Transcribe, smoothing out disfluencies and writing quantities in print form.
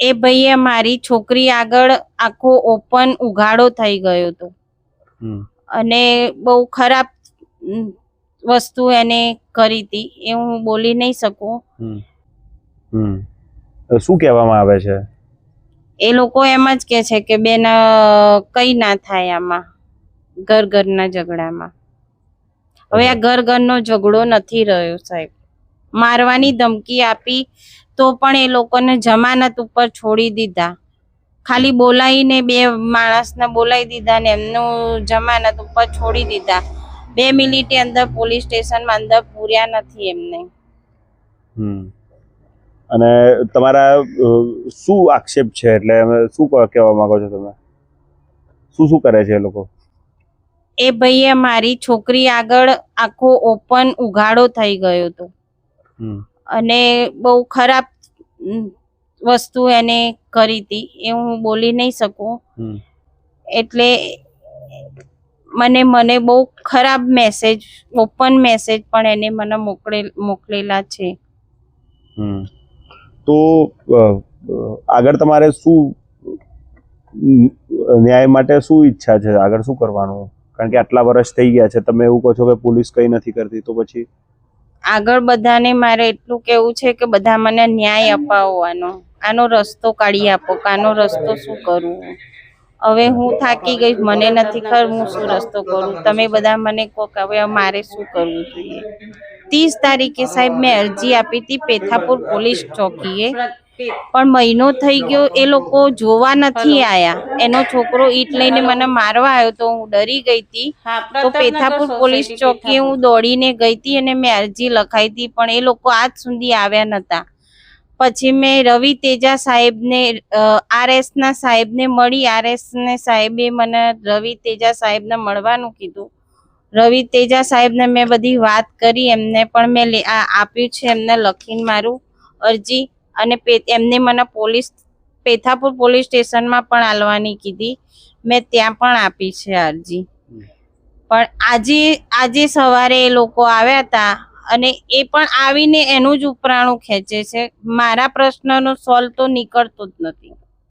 એ ભાઈએ મારી છોકરી આગળ આખો ઓપન ઉઘાડો થઈ ગયો હતો અને બહુ ખરાબ વસ્તુ એને કરી હતી, એ હું બોલી નહીં શકું. શું કહેવામાં આવે છે? એ લોકો એમ જ કે છે કે બેન કઈ ના થાય આમાં ઘરના ઝઘડામાં. હવે આ ઘરનો ઝઘડો નથી રહ્યો સાહેબ. મારવાની ધમકી આપી તો પણ એ લોકોને જમાનત ઉપર છોડી દીધા. ખાલી બોલાવીને બે માણસને બોલાવી દીધા ને એમનું જમાનત ઉપર છોડી દીધા. 2 મિનિટે અંદર પોલીસ સ્ટેશનમાં અંદર પૂર્યા નથી એમને. અને તમારા શું આક્ષેપ છે? એટલે શું કહેવા માંગો છો તમે? શું શું કરે છે એ લોકો? એ ભાઈએ મારી છોકરી આગળ આખો ઓપન ઉઘાડો થઈ ગયો હતો અને બહુ ખરાબ વસ્તુ એને કરી હતી, એ હું બોલી નહીં શકું. એટલે મને બહુ ખરાબ મેસેજ, ઓપન મેસેજ પણ એને મને મોકલેલા છે. તો આગળ તમારે શું ન્યાય માટે શું ઈચ્છા છે? આગળ શું કરવાનું? કારણ કે આટલા વર્ષ થઈ ગયા છે, તમે એવું કહો છો કે પોલીસ કઈ નથી કરતી, તો પછી આગળ બધાને મારે એટલું કેવું છે કે બધા મને ન્યાય અપાવવાનો, આનો રસ્તો કાઢી આપો. આનો રસ્તો શું કરું? હવે હું થાકી ગઈ, મને નથી ખબર હું શું રસ્તો કરું. તમે બધા મને કહો કે હવે મારે શું કરવું જોઈએ. 30 તારીખે સાહેબ મેં અરજી આપી હતી પેથાપુર પોલીસ ચોકીએ, પણ મહિનો થઈ ગયો એ લોકો જોવા નથી આયા. એનો છોકરો ઈટ લઈને મને મારવા આવ્યો તો હું ડરી ગઈ હતી. તો પેથાપુર પોલીસ ચોકીએ હું દોડીને ગઈ હતી અને મેં અરજી લખાઈ હતી, પણ એ લોકો આજ સુધી આવ્યા નતા. પછી મેં રવિ તેજા સાહેબને, RS ના સાહેબને મળી. RS ને સાહેબે મને રવિ તેજા સાહેબને મળવાનું કીધું. રવિ તેજા સાહેબને મેં બધી વાત કરી, એમને પણ મેં આપ્યું છે એમને લખીને મારું અરજી. અને એમને મને પેથાપુર પોલીસ સ્ટેશનમાં પણ આલવાની કીધી, મેં ત્યાં પણ આપી છે અરજી. પણ આજે સવારે એ લોકો આવ્યા હતા અને એ પણ આવીને એનું જ ઉપરાણું ખેંચે છે. મારા પ્રશ્નનો સોલ્વ તો નીકળતો જ નથી.